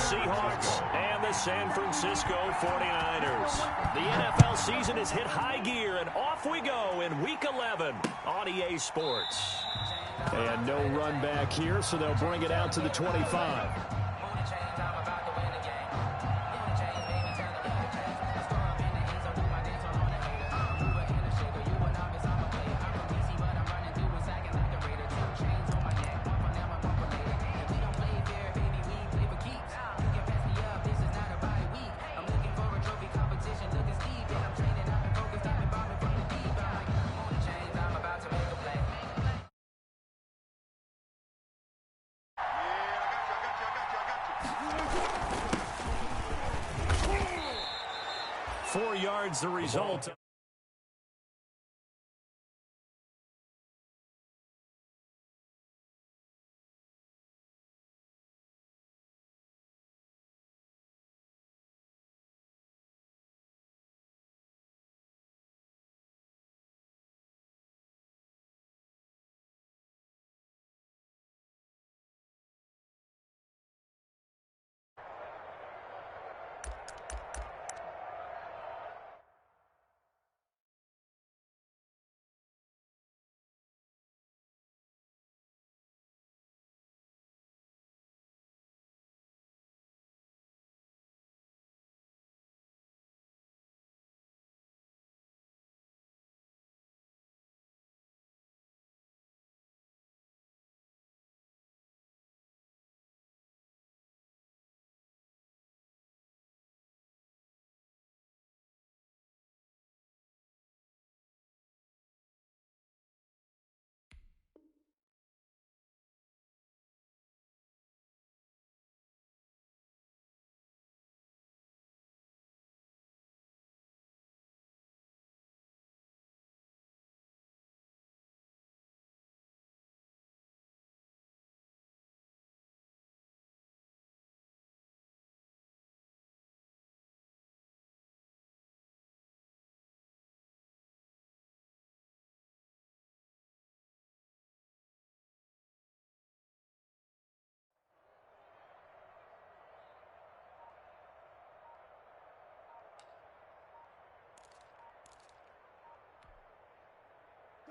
Seahawks and the San Francisco 49ers. The NFL season has hit high gear, and off we go in Week 11 on EA Sports. And no run back here, so they'll bring it out to the 25. The result.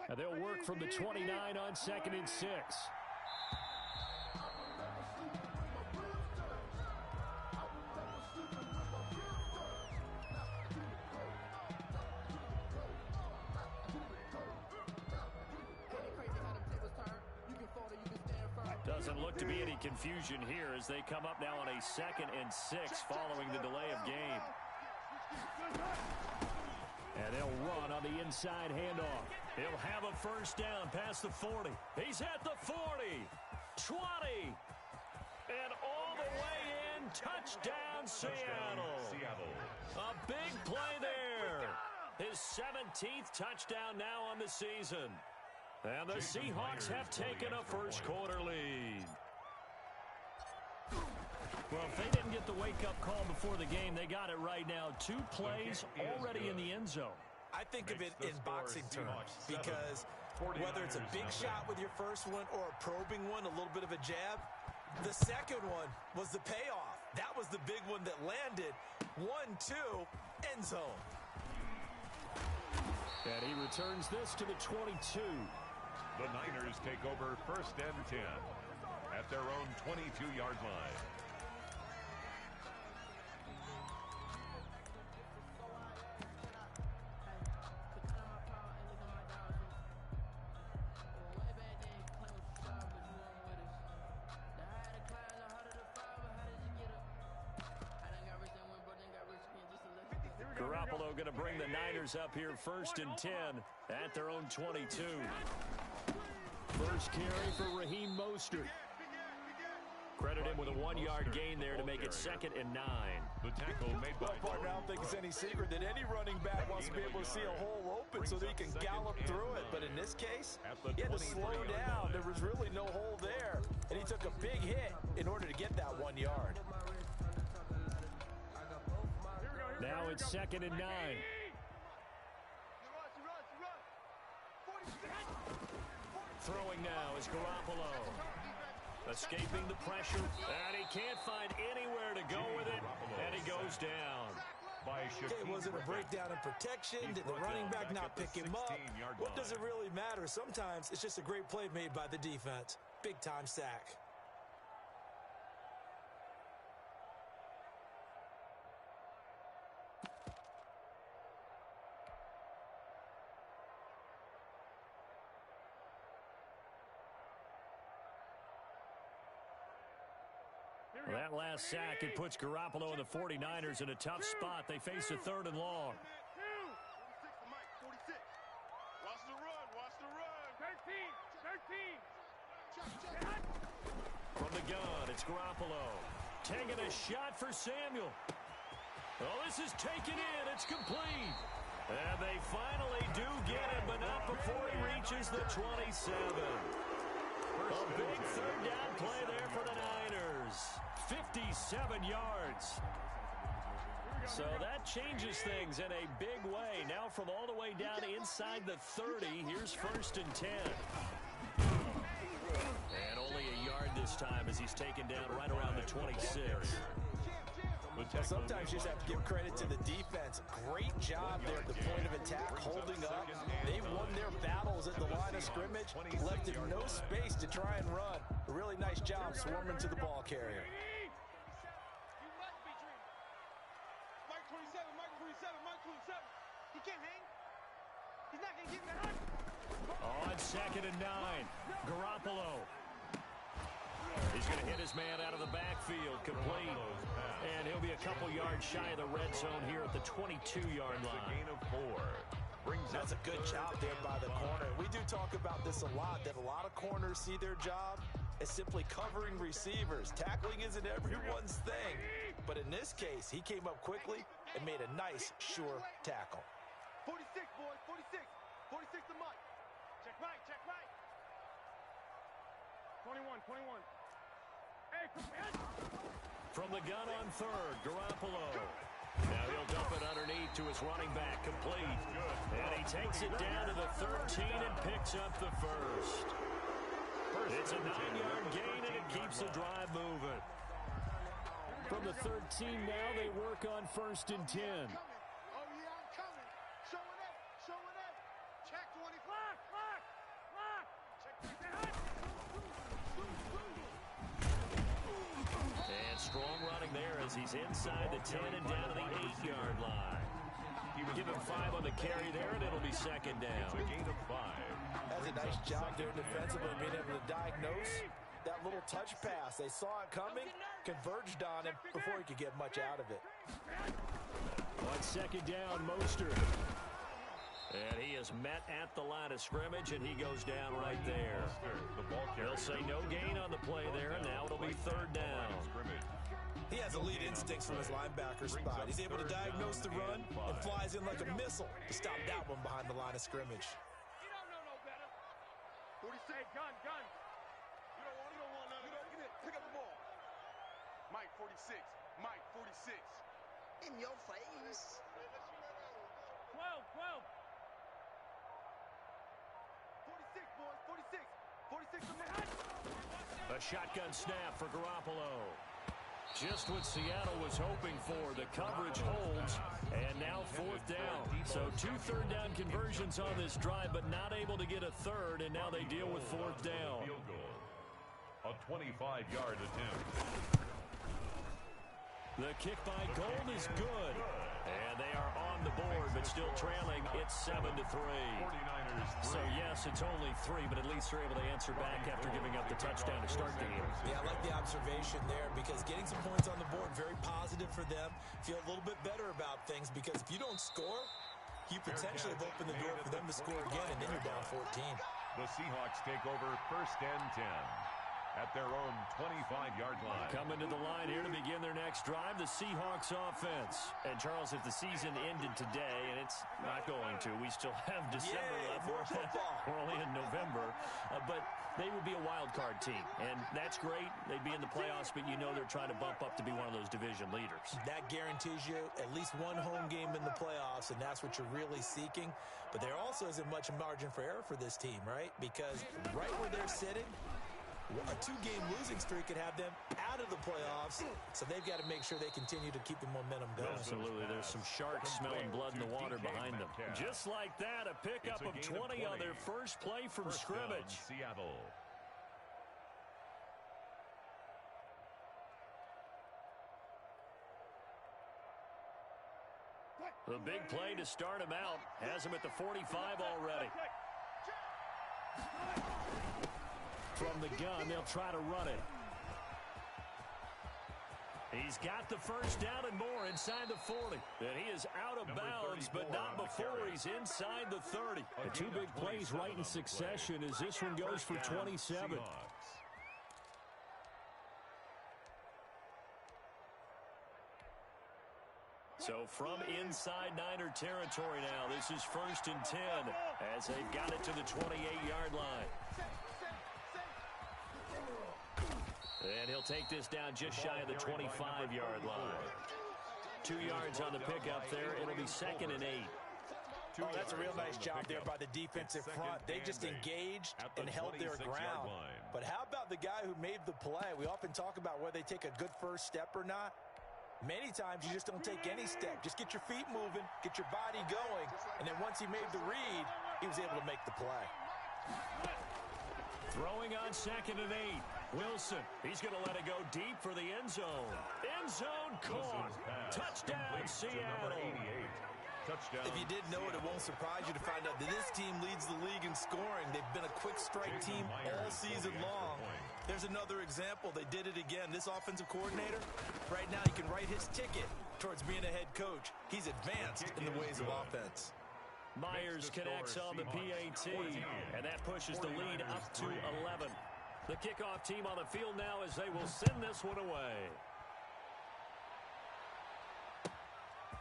Now they'll work from the 29 on 2nd and 6. Doesn't look to be any confusion here as they come up now on a 2nd and 6 following the delay of game. And they'll run on the inside handoff. He'll have a first down past the 40. He's at the 40, 20, and all the way in. Touchdown, Seattle. A big play there. His 17th touchdown now on the season. And the Seahawks have taken a first-quarter lead. Well, if they didn't get the wake-up call before the game, they got it right now. 2 plays already in the end zone. I think of it in boxing terms because whether it's a big shot with your first one or a probing one, a little bit of a jab, the second one was the payoff. That was the big one that landed. 1-2, end zone. And he returns this to the 22. The Niners take over 1st and 10 at their own 22-yard line. Garoppolo going to bring the Niners up here 1st and 10 at their own 22. First carry for Raheem Mostert. Credit him with a 1-yard gain there to make it 2nd and 9. The tackle made by partner, I don't think it's any secret that any running back wants to be able to see a hole open so that he can gallop through it. But in this case, he had to slow down. There was really no hole there, and he took a big hit in order to get that 1 yard. Now it's 2nd and 9. Throwing now is Garoppolo. Escaping the pressure, and he can't find anywhere to go with it, and he goes down. It wasn't a breakdown in protection. Did the running back not pick him up? What does it really matter? Sometimes it's just a great play made by the defense. Big-time sack. Well, that last sack, it puts Garoppolo and the 49ers in a tough spot. They face a 3rd and long. 46. Watch the run. Watch the run. 13. From the gun, it's Garoppolo. Taking a shot for Samuel. Oh, this is taken in. It's complete. And they finally do get it, but not before he reaches the 27. A big 3rd down play there for the Niners. 57 yards. So that changes things in a big way. Now from all the way down inside the 30, here's 1st and 10. And only a yard this time as he's taken down right around the 26. Sometimes you just have to give credit to the defense. Great job there at the point of attack, holding up. They won their battles at the line of scrimmage, left him no space to try and run. A really nice job swarming to the ball carrier. Mike 27. He can't hang. He's not going to get that. On 2nd and 9, Garoppolo. He's going to hit his man out of the backfield, complete. And he'll be a couple yards shy of the red zone here at the 22-yard line. Gain of 4. That's a good job there by the corner. We do talk about this a lot, that a lot of corners see their job as simply covering receivers. Tackling isn't everyone's thing. But in this case, he came up quickly and made a nice, sure tackle. 46, boys. 46. 46 to Mike. Check right. 21. From the gun on 3rd, Garoppolo. Now he'll dump it underneath to his running back, complete. And he takes it down to the 13 and picks up the 1st. It's a 9-yard gain, and it keeps the drive moving. From the 13 now, they work on 1st and 10. Oh, yeah, I'm coming. Showing up. Check 20. Lock. Check 20. And strong running there as he's inside the 10 and down to the 8-yard line. Give him 5 on the carry there, and it'll be 2nd down. A gain of 5. That's a nice job there defensively, being able to diagnose that little touch pass. They saw it coming, converged on him before he could get much out of it. On 2nd down, Mostert. And he is met at the line of scrimmage, and he goes down right there. They'll say no gain on the play there, and now it'll be 3rd down. He has elite instincts from his linebacker spot. He's able to diagnose the run and flies in like a missile to stop that one behind the line of scrimmage. You don't know no better. 46. Gun. You don't want none of that. Pick up the ball. Mike 46. In your face. 12. 46, boys. 46 to Mike. A shotgun snap for Garoppolo. Just what Seattle was hoping for. The coverage holds, and now 4th down. So 2 third down conversions on this drive, but not able to get a 3rd, and now they deal with 4th down. Field goal. A 25-yard attempt. The kick by Gold is good, and they are on the board, but still trailing. It's 7-3. So yes, it's only 3, but at least they're able to answer back after giving up the touchdown to start the game. Yeah, I like the observation there because getting some points on the board, very positive for them. Feel a little bit better about things because if you don't score, you potentially have opened the door for them to score again, and then you're down 14. The Seahawks take over 1st and 10 at their own 25-yard line. Coming to the line here to begin their next drive, the Seahawks offense. And Charles, if the season ended today, and it's not going to, we still have December left. We're only in November. But they would be a wild card team, and that's great. They'd be in the playoffs, but you know they're trying to bump up to be one of those division leaders. That guarantees you at least one home game in the playoffs, and that's what you're really seeking. But there also isn't much margin for error for this team, right? Because right where they're sitting, A 2-game losing streak could have them out of the playoffs, so they've got to make sure they continue to keep the momentum going. Absolutely. There's some sharks smelling blood in the water behind them. Just like that, a pickup of 20 on their first play from scrimmage. Seattle. The big play to start him out has him at the 45 already. From the gun, they'll try to run it. He's got the first down and more inside the 40. And he is out of bounds, but not before he's inside the 30. And 2 big plays right in succession as this one goes for 27. So from inside Niner territory now, this is 1st and 10 as they've got it to the 28-yard line. And he'll take this down just shy of the 25-yard line. 2 yards on the pickup there. It'll be 2nd and 8. Oh, that's a real nice job there by the defensive front. They just engaged and held their ground. But how about the guy who made the play? We often talk about whether they take a good first step or not. Many times you just don't take any step. Just get your feet moving, get your body going, and then once he made the read, he was able to make the play. Throwing on 2nd and 8. Wilson, he's going to let it go deep for the end zone. End zone caught. Touchdown, Seattle. Touchdown. If you didn't know it, it won't surprise you to find out that this team leads the league in scoring. They've been a quick strike team all season long. There's another example. They did it again. This offensive coordinator, right now he can write his ticket towards being a head coach. He's advanced in the ways of offense. Myers connects on the PAT, and that pushes the lead up to 11. The kickoff team on the field now as they will send this one away.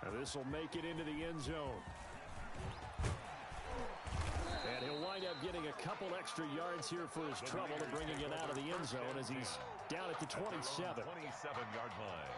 And this will make it into the end zone. And he'll wind up getting a couple extra yards here for his trouble to bringing it out of the end zone as he's down at the 27. 27-yard line.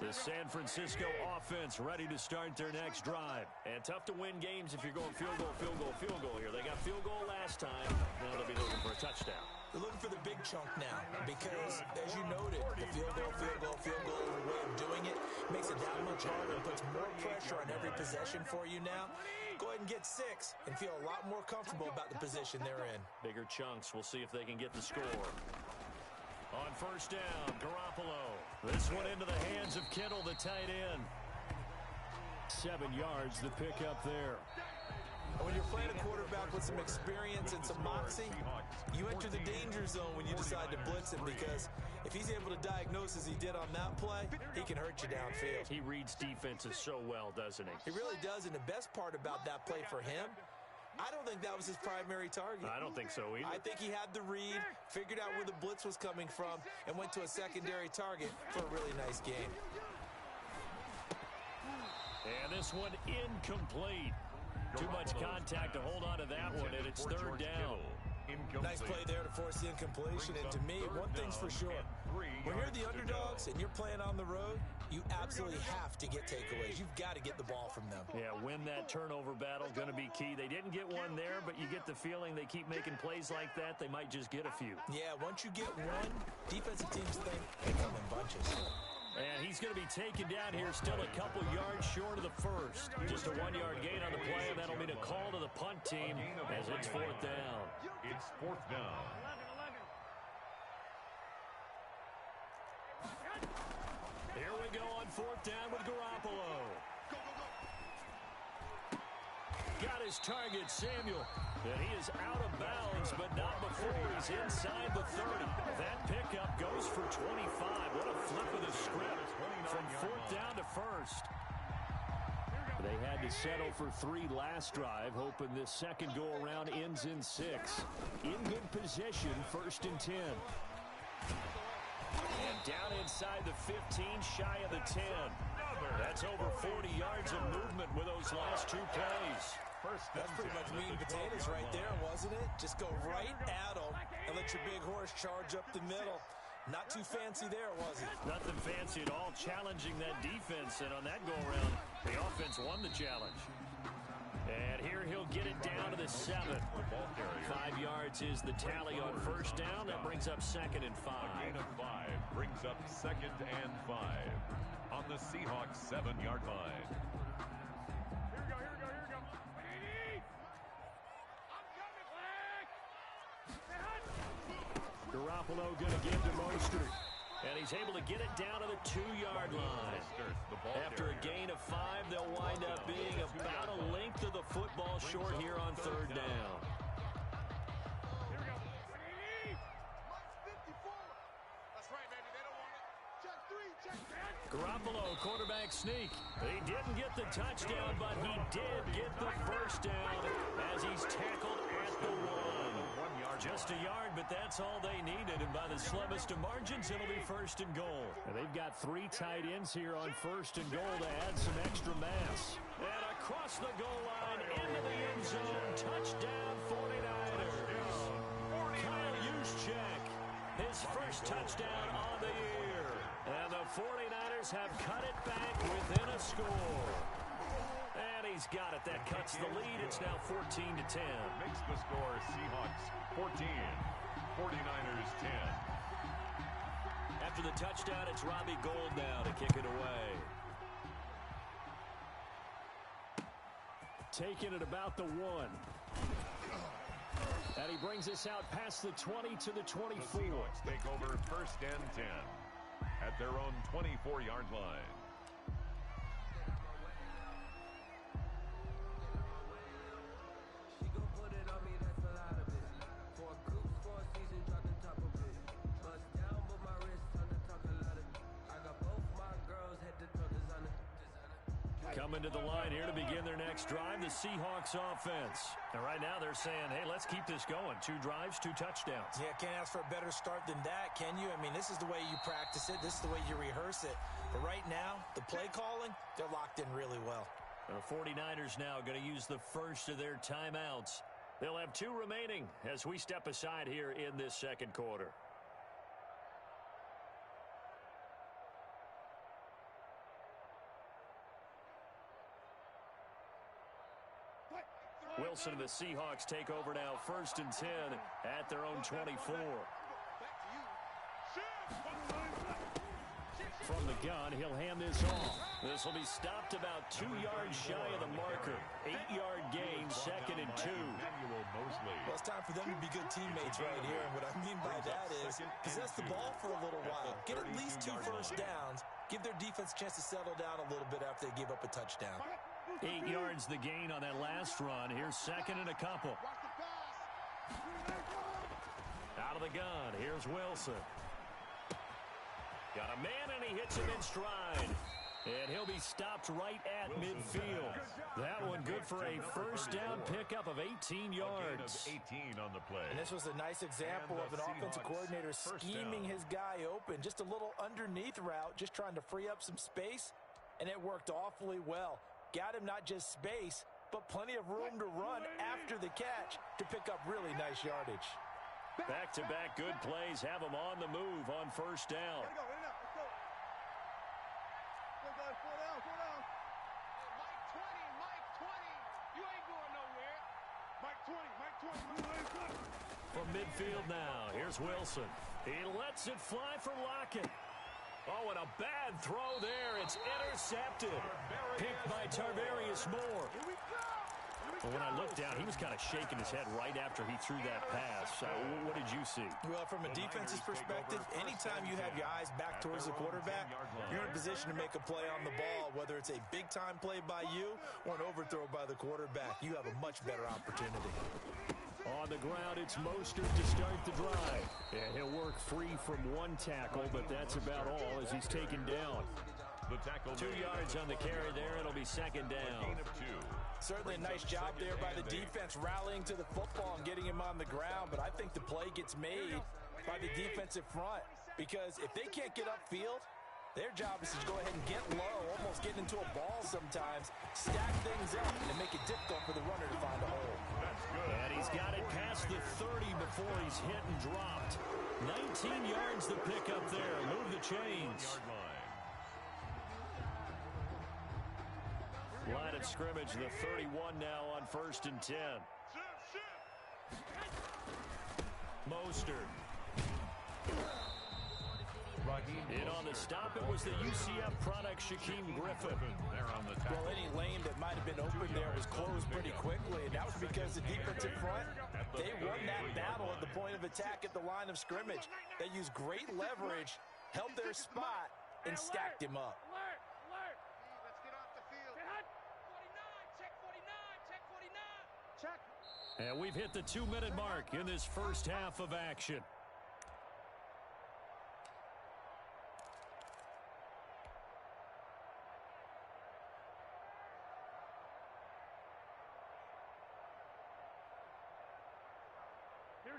The San Francisco offense ready to start their next drive. And tough to win games if you're going field goal, field goal, field goal here. They got field goal last time. Now they'll be looking for a touchdown. They're looking for the big chunk now because, as you noted, the field goal way of doing it makes it that much harder and puts more pressure on every possession for you now. Go ahead and get 6 and feel a lot more comfortable about the position they're in. Bigger chunks. We'll see if they can get the score. On first down, Garoppolo. This one into the hands of Kittle, the tight end. 7 yards, the pickup there. When you're playing a quarterback with some experience and some moxie, you enter the danger zone when you decide to blitz him because if he's able to diagnose as he did on that play, he can hurt you downfield. He reads defenses so well, doesn't he? He really does, and the best part about that play for him, I don't think that was his primary target. I don't think so either. I think he had the read, figured out where the blitz was coming from, and went to a secondary target for a really nice game. And this one incomplete. Too much contact to hold on to that one, and it's 3rd down. Nice play there to force the incompletion, and to me, one thing's for sure. When you're the underdogs and you're playing on the road, you absolutely have to get takeaways. You've got to get the ball from them. Yeah, win that turnover battle, going to be key. They didn't get one there, but you get the feeling they keep making plays like that, they might just get a few. Yeah, once you get one, defensive teams think they come in bunches. And he's going to be taken down here, still a couple yards short of the first. Just a 1-yard gain on the play, and that'll mean a call to the punt team as it's 4th down. It's 4th down. Here we go on 4th down with Garoppolo. Got his target, Samuel. And he is out of bounds, but not before he's inside the 30. That pickup goes for 25. What a flip of the script from 4th down to 1st. They had to settle for 3 last drive, hoping this second go-around ends in 6. In good position, 1st and 10. And down inside the 15, shy of the 10. That's over 40 yards of movement with those last 2 plays. That's pretty much meat and potatoes right there, wasn't it? Just go right at them and let your big horse charge up the middle. Not too fancy there, was it? Nothing fancy at all, challenging that defense. And on that go-around, the offense won the challenge. And here he'll get it down to the 7. 5 yards is the tally on first down. That brings up 2nd and 5. A gain of 5 brings up 2nd and 5 on the Seahawks 7-yard line. Here we go, here we go, here we go. I'm coming, Garoppolo going to give to Mostert. And he's able to get it down to the 2-yard line. After a gain of 5, they'll wind up being about a length of the football short here on 3rd down. Here we go. Mike's 54. That's right, baby. They don't want it. Check 3, check 10. Garoppolo, quarterback sneak. He didn't get the touchdown, but he did get the first down as he's tackled at the 1. Just a yard, but that's all they needed. And by the slimmest of margins, it'll be 1st and goal. And they've got 3 tight ends here on 1st and goal to add some extra mass. And across the goal line, into the end zone, touchdown 49ers. Kyle Juszczyk, his first touchdown on the year. And the 49ers have cut it back within a score. And he's got it. That cuts the lead. It's now 14-10. Makes the score Seahawks 14, 49ers 10. After the touchdown, it's Robbie Gould now to kick it away. Taking it about the 1. And he brings us out past the 20 to the 24. The Seahawks take over 1st and 10 at their own 24-yard line. Coming to the line here to begin their next drive, the Seahawks offense. And right now they're saying, hey, let's keep this going. 2 drives, 2 touchdowns. Yeah, can't ask for a better start than that, can you? I mean, this is the way you practice it. This is the way you rehearse it. But right now, the play calling, they're locked in really well. The 49ers now going to use the first of their timeouts. They'll have 2 remaining as we step aside here in this 2nd quarter. Wilson and the Seahawks take over now 1st and 10 at their own 24. From the gun, he'll hand this off. This will be stopped about 2 yards shy of the marker. 8-yard gain, 2nd and 2. Well, it's time for them to be good teammates right here. And what I mean by that is possess the ball for a little while. Get at least 2 first downs. Give their defense a chance to settle down a little bit after they give up a touchdown. 8 yards the gain on that last run. Here's 2nd and a couple. Out of the gun. Here's Wilson. Got a man, and he hits him in stride. And he'll be stopped right at midfield. That one good for a first down pickup of 18 yards. 18 on the play. And this was a nice example of an offensive coordinator scheming his guy open. Just a little underneath route, just trying to free up some space. And it worked awfully well. Got him not just space, but plenty of room to run after the catch to pick up really nice yardage. Back-to-back good plays have him on the move on first down. Let's go. Four down. Mike 20. You ain't going nowhere. Mike 20. From midfield now, here's Wilson. He lets it fly for Lockett. Oh, and a bad throw there. It's intercepted. Picked by Tarvarius Moore. Well, when I looked down, he was kind of shaking his head right after he threw that pass. What did you see? Well, from a defense's perspective, anytime you have your eyes back towards the quarterback, you're in a position to make a play on the ball, whether it's a big-time play by you or an overthrow by the quarterback. You have a much better opportunity. On the ground, it's Mostert to start the drive. And he'll work free from 1 tackle, but that's about all as he's taken down. 2 yards on the carry there. It'll be 2nd down. Certainly a nice job there by the defense rallying to the football and getting him on the ground, but I think the play gets made by the defensive front because if they can't get upfield, their job is to go ahead and get low, almost getting into a ball sometimes, stack things up, and make it difficult for the runner to find a hole. And he's got it past the 30 before he's hit and dropped. 19 yards to pick up there. Move the chains. Line of scrimmage, the 31 now on 1st and 10. Mostert. In on the stop, it was the UCF product, Shaquem Griffin. Well, any lane that might have been open there was closed pretty quickly, and that was because the defensive front, they won that battle at the point of attack at the line of scrimmage. They used great leverage, held their spot, and stacked him up. Let's get off the field. 49, check 49, check 49. Check. And we've hit the 2-minute mark in this first half of action.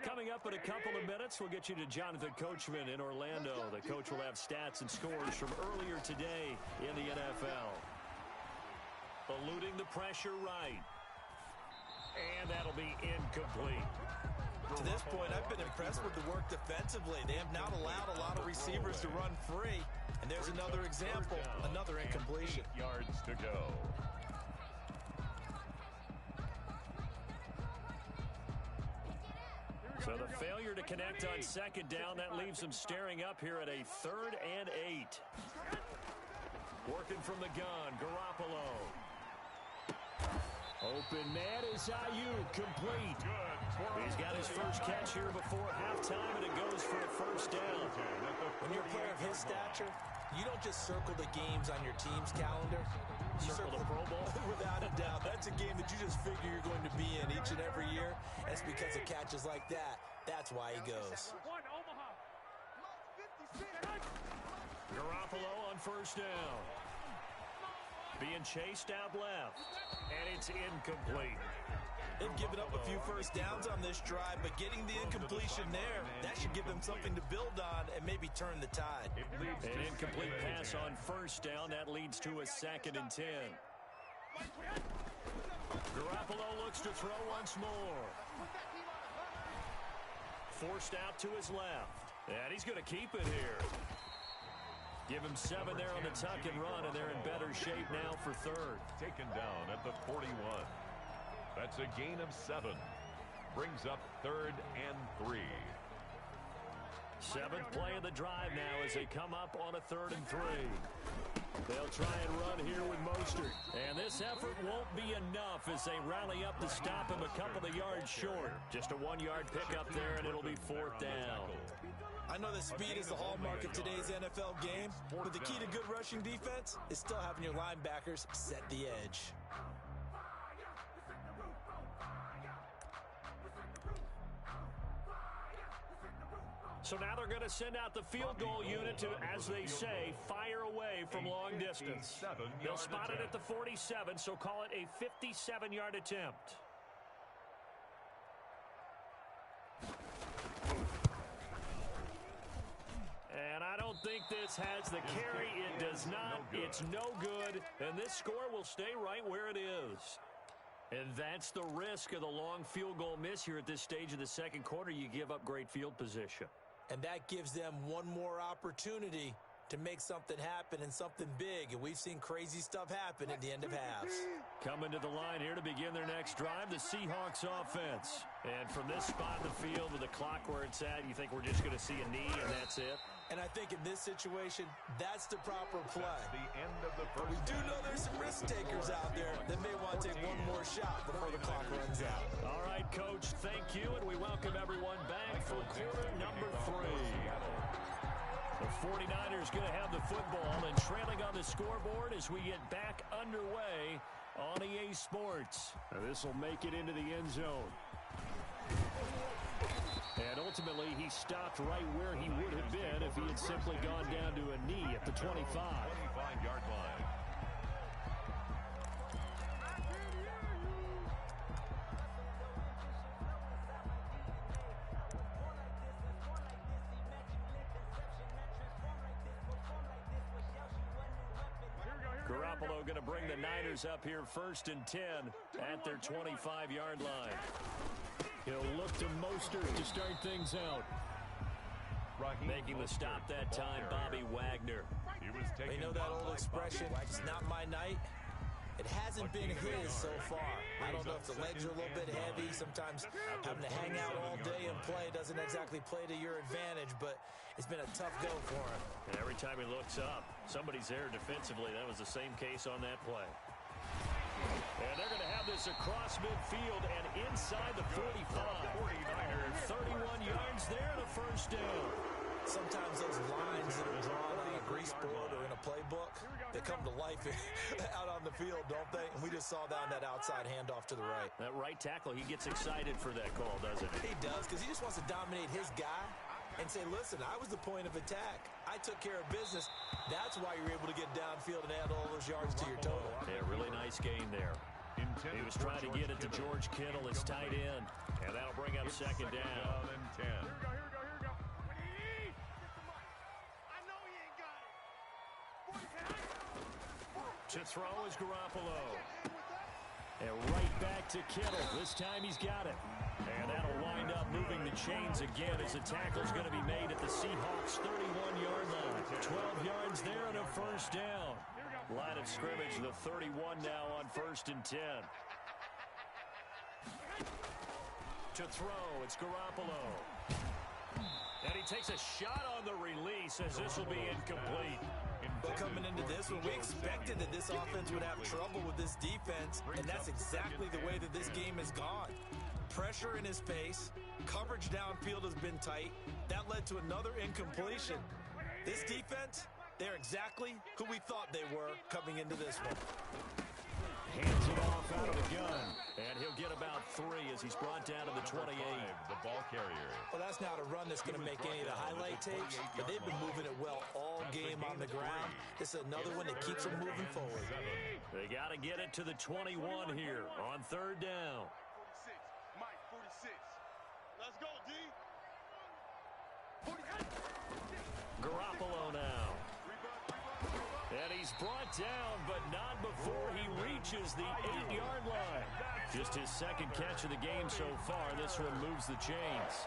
Coming up in a couple of minutes, we'll get you to Jonathan Coachman in Orlando. The coach will have stats and scores from earlier today in the NFL. Eluding the pressure right. And that'll be incomplete. To this point, I've been impressed with the work defensively. They have not allowed a lot of receivers to run free. And there's another example, another incompletion. 8 yards to go. So the failure to connect on 2nd down, that leaves them staring up here at a 3rd and 8. Working from the gun, Garoppolo. Open man is Ayuk, complete. He's got his first catch here before halftime, and it goes for a 1st down. When you're a player of his stature, you don't just circle the games on your team's calendar. You Circle the Pro Bowl? Without a doubt. That's a game that you just figure you're going to be in each and every year. That's because of catches like that. That's why he goes. Garoppolo on 1st down. Being chased out left. And it's incomplete. They've given up a few first downs on this drive, but getting the incompletion there, that should give them something to build on and maybe turn the tide. An incomplete pass on 1st down. That leads to a 2nd and 10. Garoppolo looks to throw once more. Forced out to his left. And he's going to keep it here. Give him 7 there on the tuck and run, and they're in better shape now for 3rd. Taken down at the 41. That's a gain of 7. Brings up 3rd and 3. 7th play of the drive now as they come up on a 3rd and 3. They'll try and run here with Mostert. And this effort won't be enough as they rally up to stop him a couple of yards short. Just a 1-yard pickup there, and it'll be 4th down. I know that speed is the hallmark of today's NFL game, but the key to good rushing defense is still having your linebackers set the edge. So now they're going to send out the field goal unit to, as they say, fire away from long distance. They'll spot it at the 47, so call it a 57-yard attempt. And I don't think this has the carry. It does not. It's no good. And this score will stay right where it is. And that's the risk of the long field goal miss here at this stage of the 2nd quarter. You give up great field position. And that gives them one more opportunity to make something happen and something big. And we've seen crazy stuff happen at the end of halves. Coming to the line here to begin their next drive, the Seahawks offense. And from this spot in the field with the clock where it's at, you think we're just going to see a knee and that's it? And I think in this situation, that's the proper play. That's the end of the first. We do know there's some risk takers out there that may want to take one more shot before the clock runs out. All right, Coach, thank you, and we welcome everyone back for quarter number 3. The 49ers going to have the football and trailing on the scoreboard as we get back underway on EA Sports. Now this will make it into the end zone. And ultimately, he stopped right where he would have been if he had simply gone down to a knee at the 25. 25-yard line. Garoppolo going to bring the Niners up here 1st and 10 at their 25-yard line. He'll look to Mostert to start things out. Making the stop that time, Bobby Wagner. You know that old expression, it's not my night. It hasn't been his so far. I don't know if the legs are a little bit heavy. Sometimes having to hang out all day and play doesn't exactly play to your advantage, but it's been a tough go for him. And every time he looks up, somebody's there defensively. That was the same case on that play. And they're going to have this across midfield and inside the 45. 31 yards there and a first down. Sometimes those lines that are drawn on a grease board or in a playbook, they come to life out on the field, don't they? And we just saw that on that outside handoff to the right. That right tackle, he gets excited for that call, doesn't he? He does, because he just wants to dominate his guy and say, listen, I was the point of attack. I took care of business. That's why you're able to get downfield and add all those yards to your total. Yeah, really nice game there. He was trying to get it to George Kittle, his tight end, and that'll bring up second down. And 10. To throw is Garoppolo. And right back to Kittle. This time he's got it. And that'll wind up moving the chains again as the tackle's going to be made at the Seahawks' 31-yard line. 12 yards there and a first down. Line of scrimmage, the 31 now on 1st and 10. To throw, it's Garoppolo. And he takes a shot on the release as this will be incomplete. But coming into this one, we expected that this offense would have trouble with this defense, and that's exactly the way that this game has gone. Pressure in his face, coverage downfield has been tight. That led to another incompletion. This defense, they're exactly who we thought they were coming into this one. Hands it off out of the gun. And he'll get about 3 as he's brought down to the 28. The ball carrier. Well, that's not a run that's going to make any of the highlight tapes, but they've been moving it well all game on the ground. This is another one that keeps them moving forward. They got to get it to the 21 here on 3rd down. 46. Mike, 46. Let's go, D. Garoppolo now. And he's brought down, but not before he reaches the 8-yard line. Just his second catch of the game so far. This one moves the chains.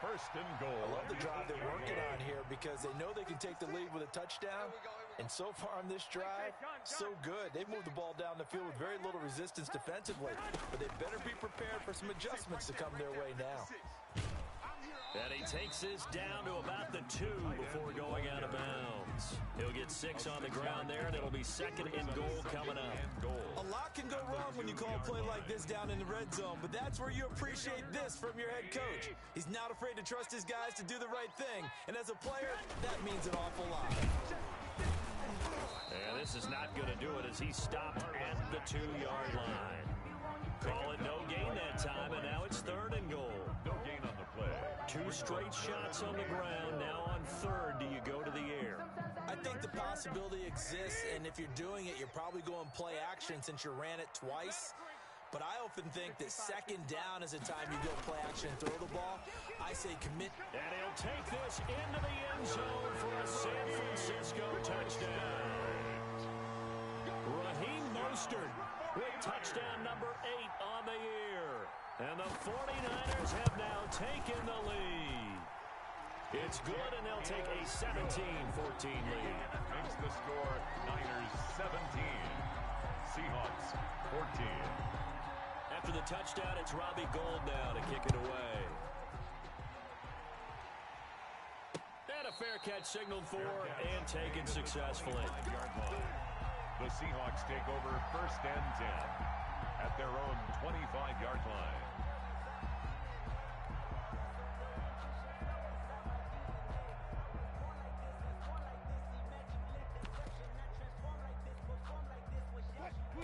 1st and goal. I love the drive they're working on here because they know they can take the lead with a touchdown. And so far on this drive, so good. They've moved the ball down the field with very little resistance defensively. But they better be prepared for some adjustments to come their way now. And he takes this down to about the 2 before going out of bounds. He'll get 6 on the ground there, and it'll be 2nd and goal coming up. A lot can go wrong when you call a play like this down in the red zone, but that's where you appreciate this from your head coach. He's not afraid to trust his guys to do the right thing, and as a player, that means an awful lot. And this is not going to do it as he stopped at the 2-yard line. Call it no gain that time, and now it's 3rd and goal. No gain on the play. 2 straight shots on the ground. Now on 3rd, do you go to the air? I think the possibility exists, and if you're doing it, you're probably going play action since you ran it twice. But I often think that 2nd down is the time you go play action and throw the ball. I say commit. And he'll take this into the end zone for a San Francisco touchdown. Raheem Mostert with touchdown number 8 on the year. And the 49ers have now taken the lead. It's good, and they'll take a 17-14 lead. Makes the score Niners 17. Seahawks 14. After the touchdown, it's Robbie Gould now to kick it away. And a fair catch signaled for and taken successfully. 5-yard line. The Seahawks take over 1st and 10 at their own 25-yard line.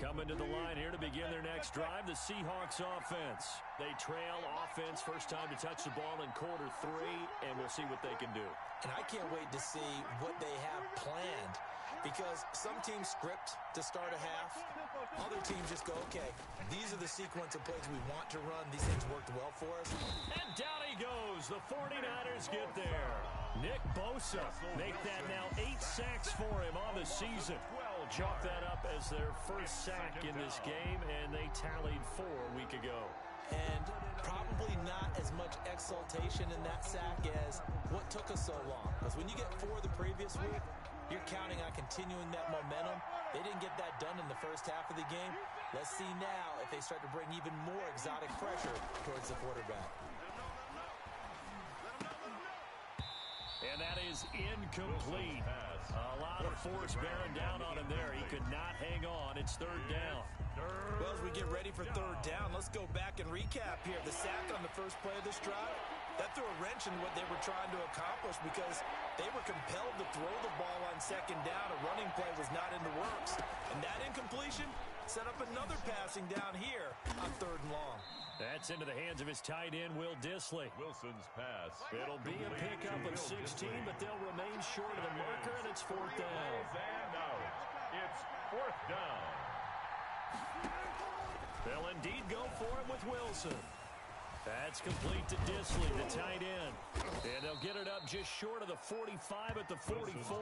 Coming to the line here to begin their next drive, the Seahawks offense. They trail offense, first time to touch the ball in quarter 3, and we'll see what they can do. And I can't wait to see what they have planned, because some teams script to start a half. Other teams just go, okay, these are the sequence of plays we want to run. These things worked well for us. And down he goes. The 49ers get there. Nick Bosa make that now 8 sacks for him on the season. Chalk that up as their first sack in this game, and they tallied 4 a week ago. And probably not as much exultation in that sack as what took us so long. Because when you get 4 the previous week, You're counting on continuing that momentum. They didn't get that done in the first half of the game. Let's see now if they start to bring even more exotic pressure towards the quarterback. And that is incomplete. A lot of force bearing down on him there. He could not hang on. It's third down. Well, as we get ready for third down, let's go back and recap here. The sack on the first play of this drive, that threw a wrench in what they were trying to accomplish because they were compelled to throw the ball on second down. A running play was not in the works. And that incompletion set up another passing down here on third and long. That's into the hands of his tight end, Will Dissly. Wilson's pass. It'll be a pickup of 16, but they'll remain short of the marker, and it's fourth down. And out. It's fourth down. They'll indeed go for it with Wilson. That's complete to Dissly, the tight end. And they'll get it up just short of the 45 at the 44.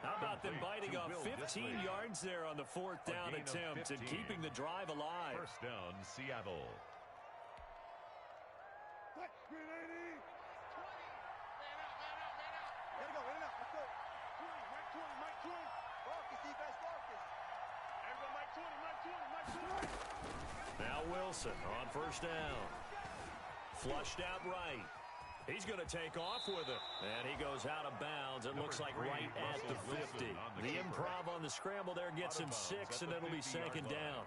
How about them biting off 15 yards there on the fourth down attempt and keeping the drive alive? First down, Seattle. Now Wilson on first down. Flushed out right. He's going to take off with it. And he goes out of bounds. It looks like right at the 50. The improv on the scramble there gets him 6, and it'll be second down.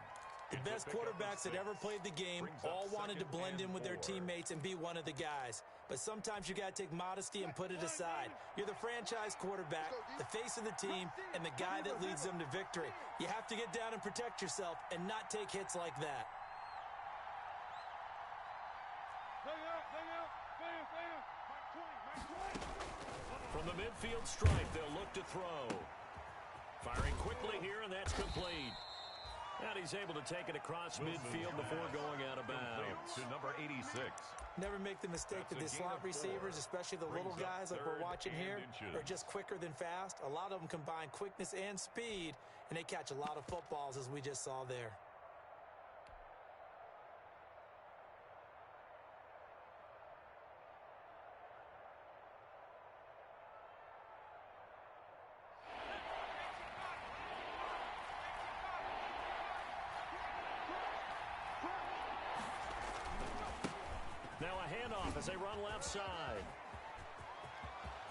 The best quarterbacks that ever played the game all wanted to blend in with their teammates and be one of the guys. But sometimes you got to take modesty and put it aside. You're the franchise quarterback, the face of the team, and the guy that leads them to victory. You have to get down and protect yourself and not take hits like that. From the midfield stripe, they'll look to throw. Firing quickly here, and that's complete. And he's able to take it across midfield before going out of bounds. To number 86. Never make the mistake that the slot receivers, especially the little guys like we're watching here, are just quicker than fast. A lot of them combine quickness and speed, and they catch a lot of footballs, as we just saw there. Now a handoff as they run left side.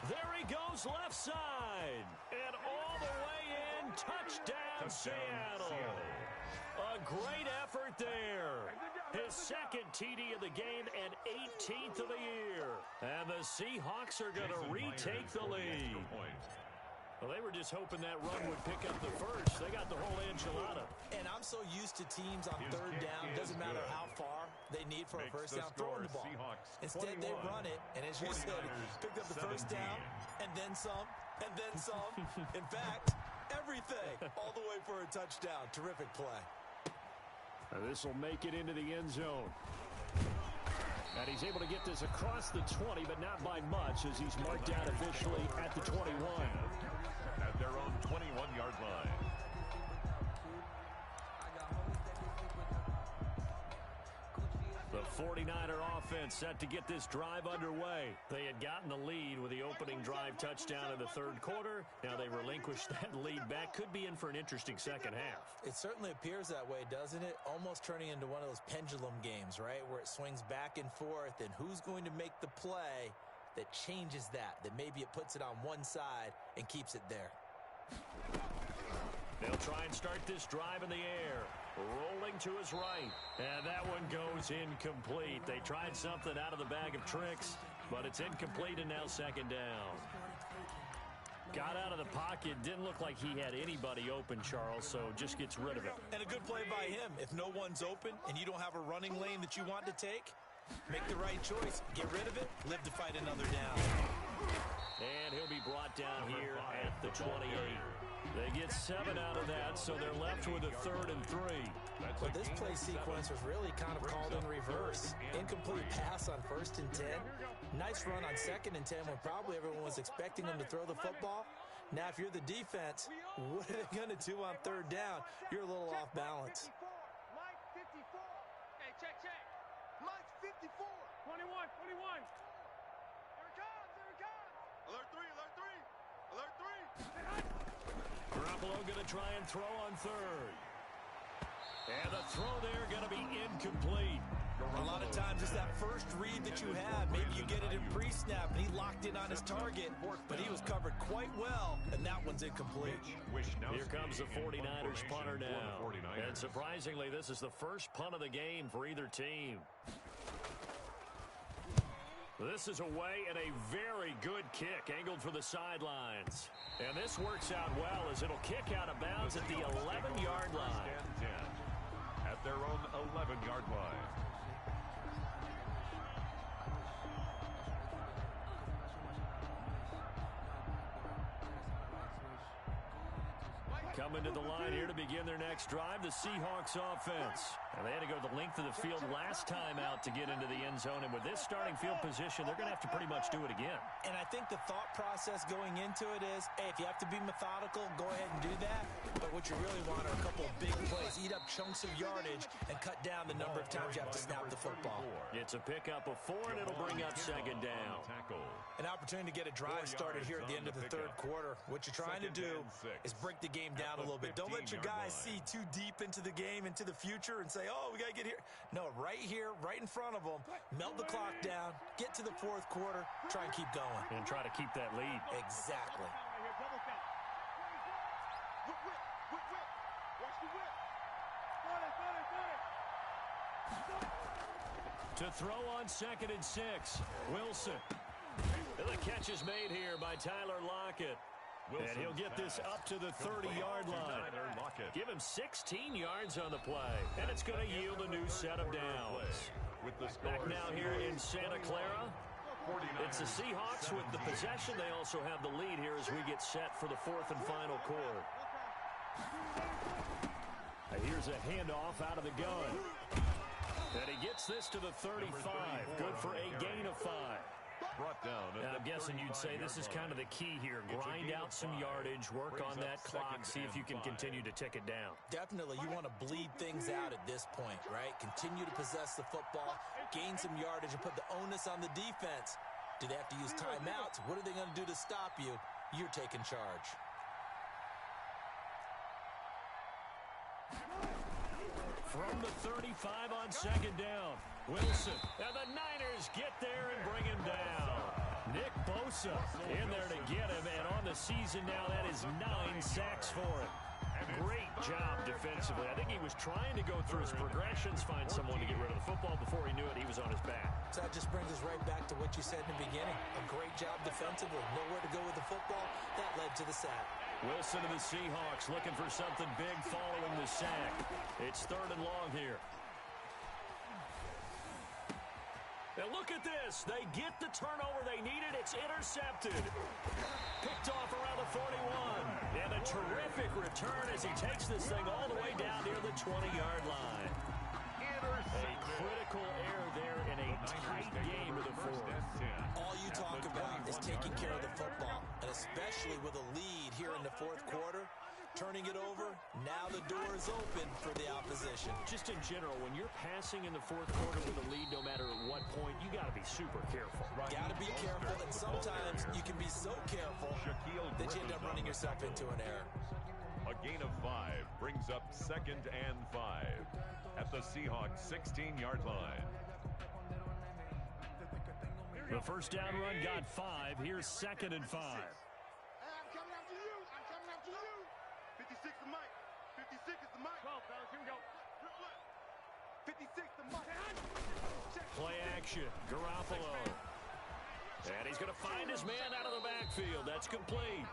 There he goes left side. And all the way in, touchdown Seattle. A great effort there. His second TD of the game and 18th of the year. And the Seahawks are going to retake the lead. Well, they were just hoping that run would pick up the first. They got the whole enchilada. And I'm so used to teams on third down, doesn't matter how far they need for a first down throwing the ball. Instead, they run it, and as you said, picked up the first down, and then some, and then some. In fact, everything, all the way for a touchdown. Terrific play. This will make it into the end zone. And he's able to get this across the 20, but not by much, as he's marked out officially at the 21. At their own 21-yard line. The 49er offense set to get this drive underway. They had gotten the lead with the opening drive touchdown in the third quarter. Now they relinquished that lead back. Could be in for an interesting second half. It certainly appears that way, doesn't it? Almost turning into one of those pendulum games, right? Where it swings back and forth, and who's going to make the play that changes that maybe it puts it on one side and keeps it there. They'll try and start this drive in the air. Rolling to his right. And that one goes incomplete. They tried something out of the bag of tricks, but it's incomplete and now second down. Got out of the pocket. Didn't look like he had anybody open, Charles, so just gets rid of it. And a good play by him. If no one's open and you don't have a running lane that you want to take, make the right choice. Get rid of it. Live to fight another down. And he'll be brought down here at the 28. They get 7 out of that, so they're left with a 3rd and 3. But this play sequence was really kind of called in reverse. Incomplete pass on 1st and 10. Nice run on 2nd and 10 when probably everyone was expecting them to throw the football. Now, if you're the defense, what are they going to do on 3rd down? You're a little off balance. Mike 54. Hey, check. Mike 54. 21. Here it comes. Alert 3. Alert 3. Garoppolo going to try and throw on third. And the throw there going to be incomplete. A lot of times it's that first read that you have. Maybe you get it in pre-snap, and he locked in on his target, but he was covered quite well, and that one's incomplete. Here comes the 49ers punter now. And surprisingly, this is the first punt of the game for either team. This is away and a very good kick, angled for the sidelines. And this works out well as it'll kick out of bounds at the 11-yard line. At their own 11-yard line. Coming to the line here to begin their next drive, the Seahawks offense. And they had to go the length of the field last time out to get into the end zone. And with this starting field position, they're going to have to pretty much do it again. And I think the thought process going into it is, hey, if you have to be methodical, go ahead and do that. But what you really want are a couple of big plays, eat up chunks of yardage, and cut down the number of times you have to snap the football. It's a pickup of 4, and it'll bring up second down. An opportunity to get a drive started here at the end of the third quarter. What you're trying to do is break the game down a little bit. Don't let your guys see too deep into the game, into the future, and say, oh, we got to get here. No, right here, right in front of them, melt the clock down, get to the fourth quarter, try and keep going. And try to keep that lead. Exactly. To throw on 2nd and 6, Wilson. And the catch is made here by Tyler Lockett. And he'll get this up to the 30-yard line. Give him 16 yards on the play. And it's going to yield a new set of downs. Back now here in Santa Clara. It's the Seahawks with the possession. They also have the lead here as we get set for the 4th and final quarter. Here's a handoff out of the gun. And he gets this to the 35. Good for a gain of 5. I'm guessing you'd say this is kind of the key here. Grind out some yardage, work on that clock, see if you can continue to tick it down. Definitely, you want to bleed things out at this point, right? Continue to possess the football, gain some yardage, and put the onus on the defense. Do they have to use timeouts? What are they going to do to stop you? You're taking charge. From the 35 on 2nd down, Wilson. And the Niners get there and bring him down. Nick Bosa in there to get him, and on the season now, that is 9 sacks for him. Great job defensively. I think he was trying to go through his progressions, find someone to get rid of the football. Before he knew it, he was on his back. So that just brings us right back to what you said in the beginning. A great job defensively. Nowhere to go with the football. That led to the sack. Wilson and the Seahawks looking for something big following the sack. It's 3rd and long here. And look at this. They get the turnover they needed. It's intercepted. Picked off around the 41. And a terrific return as he takes this thing all the way down near the 20-yard line. A critical error there in a tight game of the 4th. All you talk about is taking care of the football, and especially with a lead here in the 4th quarter. Turning it over, now the door is open for the opposition. Just in general, when you're passing in the 4th quarter with a lead, no matter at what point, you got to be super careful. Got to be careful, and sometimes you can be so careful that you end up running yourself into an error. A gain of 5 brings up 2nd and 5 at the Seahawks 16-yard line. The first down run got 5. Here's 2nd and 5. I'm coming after you. I'm coming after you. 56 the mic. 56 is the mic. 12, fellas. Here we go. 56 the mic. Play action. Garoppolo. And he's going to find his man out of the backfield. That's complete.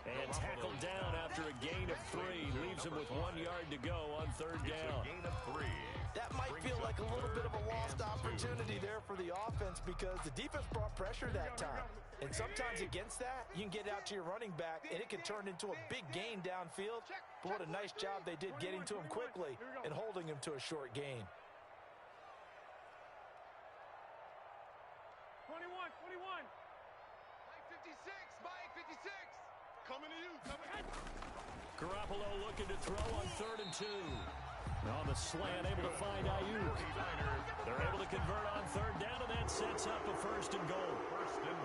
And tackled down after a gain of 3. Leaves him with 1 yard to go on 3rd down. Gain of 3. That might feel like a little bit of a lost opportunity there for the offense because the defense brought pressure that time. And sometimes against that, you can get out to your running back, and it can turn into a big gain downfield. But what a nice job they did getting to him quickly and holding him to a short gain. 21. Mike 56. Mike 56. Coming to you. Coming. Garoppolo looking to throw on 3rd and 2. On the slant, able to find Ayuk. They're able to convert on third down, and that sets up a first and goal.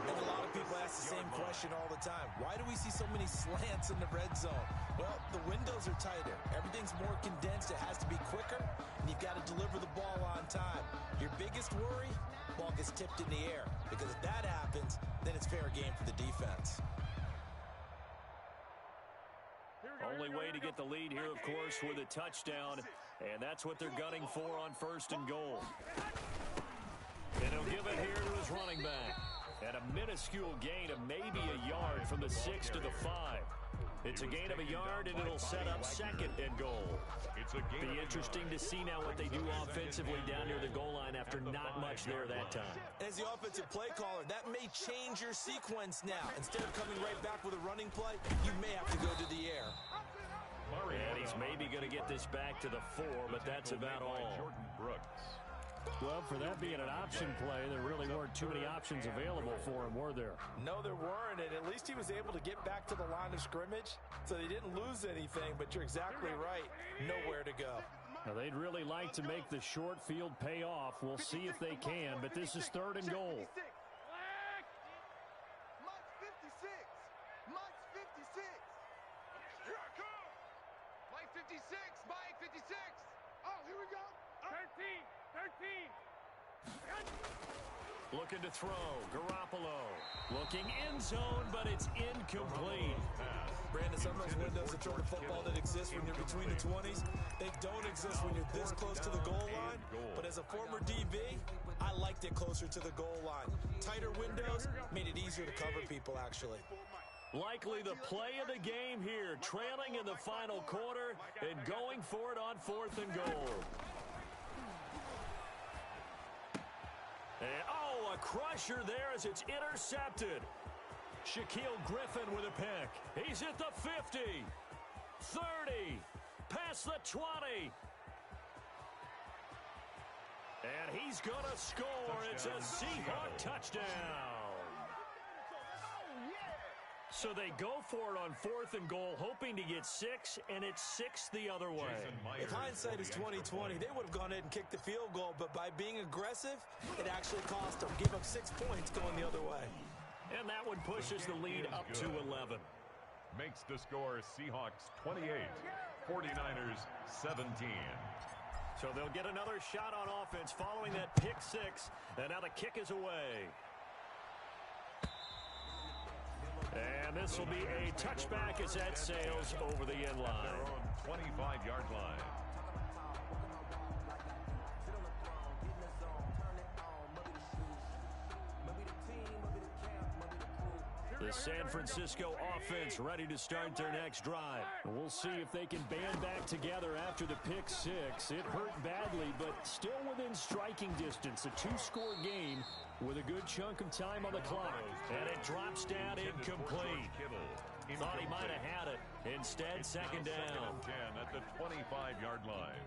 And a lot of people ask the same question all the time. Why do we see so many slants in the red zone? Well, the windows are tighter. Everything's more condensed. It has to be quicker, and you've got to deliver the ball on time. Your biggest worry, ball gets tipped in the air. Because if that happens, then it's fair game for the defense. Only way to get the lead here, of course, with a touchdown. And that's what they're gunning for on first and goal. And he'll give it here to his running back. And a minuscule gain of maybe a yard from the 6 to the 5. It's a gain of a yard, and it'll set up second and goal. Be interesting to see now what they do offensively down near the goal line after not much there that time. As the offensive play caller, that may change your sequence now. Instead of coming right back with a running play, you may have to go to the air. And he's maybe going to get this back to the 4, but that's about all. Well, for that being an option play, there really weren't too many options available for him, were there? No, there weren't, and at least he was able to get back to the line of scrimmage, so they didn't lose anything, but you're exactly right. Nowhere to go. Now, they'd really like to make the short field pay off. We'll see if they can, but this is third and goal. Mike's 56. Mike's 56. Here I come. Mike 56. Mike 56. Oh, here we go. 13. Looking to throw. Garoppolo. Looking in zone, but it's incomplete. Brandon, sometimes windows to throw the football that exist when you're between the 20s, they don't exist when you're this close to the goal line. But as a former DB, I liked it closer to the goal line. Tighter windows made it easier to cover people, actually. Likely the play of the game here, trailing in the final quarter and going for it on fourth and goal. And, a crusher there as it's intercepted. Shaquille Griffin with a pick. He's at the 50, 30, past the 20. And he's going to score. It's a Seahawk touchdown. So they go for it on fourth and goal, hoping to get 6, and it's 6 the other way. If hindsight is 20/20, they would have gone ahead and kicked the field goal, but by being aggressive, it actually cost them. Give up 6 points going the other way. And that one pushes the lead up to 11. Makes the score Seahawks 28, 49ers 17. So they'll get another shot on offense following that pick 6, and now the kick is away. And this will be a touchback as that sails over the end line. 25-yard line. The San Francisco offense ready to start their next drive. We'll see if they can band back together after the pick 6. It hurt badly, but still within striking distance. A 2-score game with a good chunk of time on the clock. And it drops down incomplete. Thought he might have had it. Instead, second down. 10 at the 25-yard line.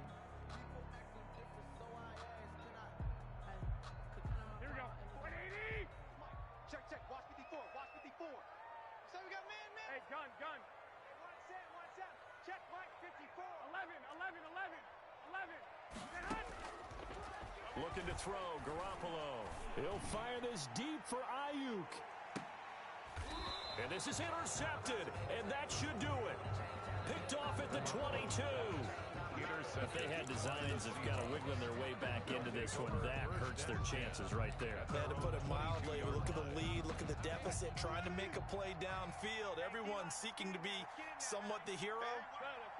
Here we go. 180. Check. Watch 54. Watch 54. So we got man. Hey, gun. One set. Check, Mike. 54. 11. Looking to throw. Garoppolo. He'll fire this deep for Ayuk. And this is intercepted, and that should do it. Picked off at the 22. If they had designs of kind of wiggling their way back into this one, that hurts their chances right there. Man, to put it mildly, look at the lead, look at the deficit, trying to make a play downfield. Everyone seeking to be somewhat the hero.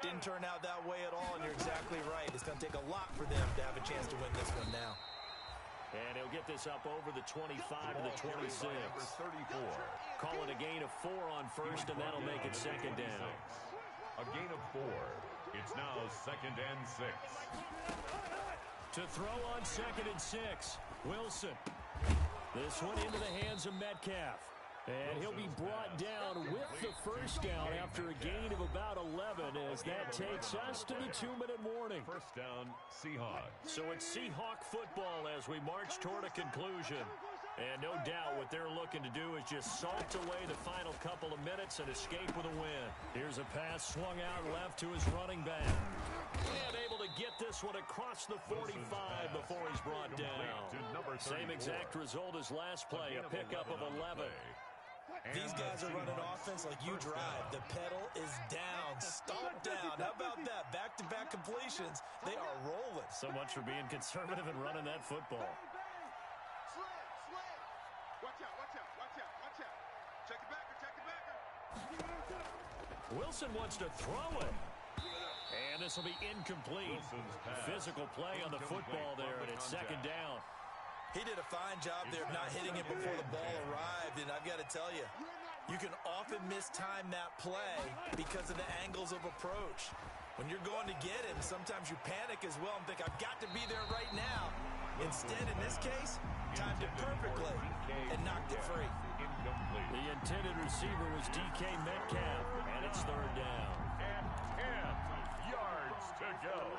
Didn't turn out that way at all, and you're exactly right. It's going to take a lot for them to have a chance to win this one now. And he'll get this up over the 25 to the 26. Call it a gain of 4 on first, and that'll make it second down. A gain of 4. It's now second and 6. To throw on second and 6, Wilson. This one into the hands of Metcalf. And he'll be brought down with the first down after a gain of about 11 as that takes us to the 2-minute warning. First down, Seahawks. So it's Seahawk football as we march toward a conclusion. And no doubt what they're looking to do is just salt away the final couple of minutes and escape with a win. Here's a pass swung out left to his running back. And able to get this one across the 45 before he's brought down. Same exact result as last play, a pickup of 11. These guys are running offense like you drive. The pedal is down, stomped down. How about that? Back-to-back completions. They are rolling. So much for being conservative and running that football. Watch out, watch out, watch out, watch out. Check the backer, check the backer. Wilson wants to throw it. And this will be incomplete. Physical play on the football there, and it's second down. He did a fine job there of not hitting it before the ball arrived, and I've got to tell you, you can often mistime that play because of the angles of approach. When you're going to get him, sometimes you panic as well and think, I've got to be there right now. Instead, in this case, timed it perfectly and knocked it free. The intended receiver was DK Metcalf, and it's third down. And 10 yards to go.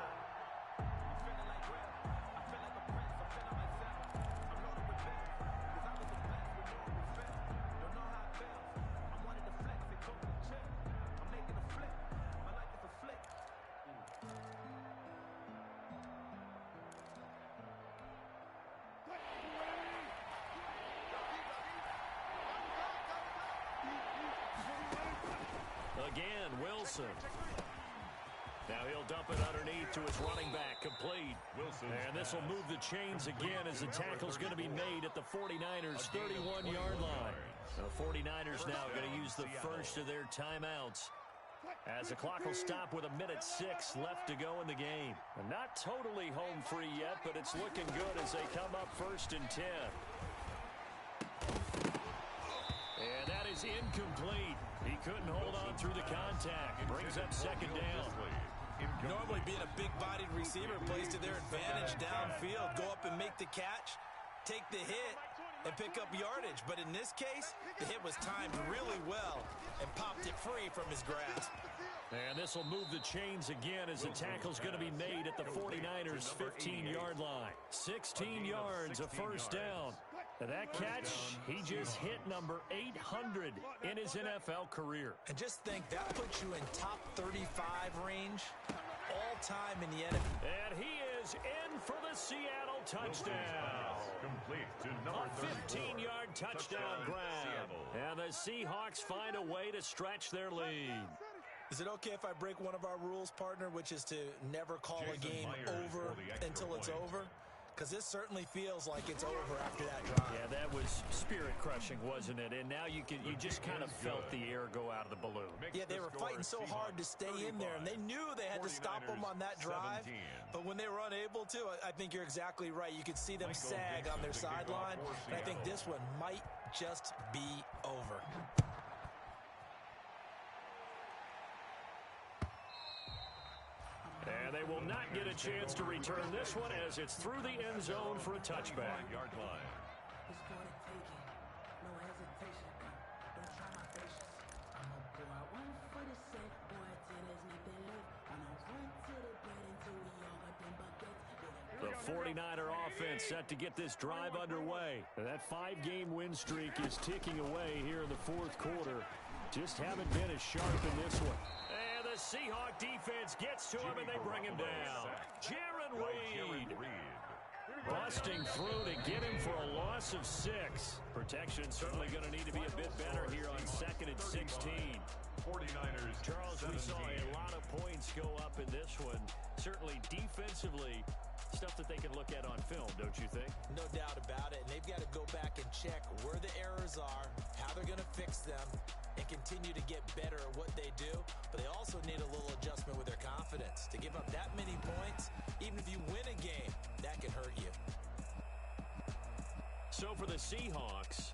Again, Wilson. Now he'll dump it underneath to his running back, complete. And this will move the chains again as the tackle's going to be made at the 49ers' 31-yard line. The 49ers now going to use the first of their timeouts, as the clock will stop with 1:06 left to go in the game. And not totally home free yet, but it's looking good as they come up 1st and 10. And that is incomplete. He couldn't hold on through the contact. Brings up second down. Normally being a big-bodied receiver plays to their advantage downfield. Go up and make the catch, take the hit, and pick up yardage. But in this case, the hit was timed really well and popped it free from his grasp. And this will move the chains again as the tackle's going to be made at the 49ers' 15-yard line. 16 yards, a first down. And that catch, he just hit number 800 in his NFL career. And just think, that puts you in top 35 range all time in the NFL. And he is in for the Seattle touchdown. Complete to number A 15-yard touchdown grab. And the Seahawks find a way to stretch their lead. Is it okay if I break one of our rules, partner, which is to never call a game over until it's over? Because this certainly feels like it's over after that drive. Yeah, that was spirit-crushing, wasn't it? And now you just kind of felt the air go out of the balloon. Yeah, they were fighting so hard to stay in there, and they knew they had to stop them on that drive. But when they were unable to, I think you're exactly right. You could see them sag on their sideline, and I think this one might just be over. And they will not get a chance to return this one as it's through the end zone for a touchback. Yard line. The 49er offense set to get this drive underway. That 5-game win streak is ticking away here in the fourth quarter. Just haven't been as sharp in this one. And the Seahawk defense gets to him, and they bring him down. Jaron Reed busting through to get him for a loss of 6. Protection certainly going to need to be a bit better here on 2nd and 16. 49ers. Charles, we saw a lot of points go up in this one. Certainly defensively, stuff that they can look at on film, don't you think? No doubt about it. And they've got to go back and check where the errors are, how they're going to fix them, and continue to get better at what they do. But they also need a little adjustment with their confidence. To give up that many points, even if you win a game, that can hurt you. So for the Seahawks,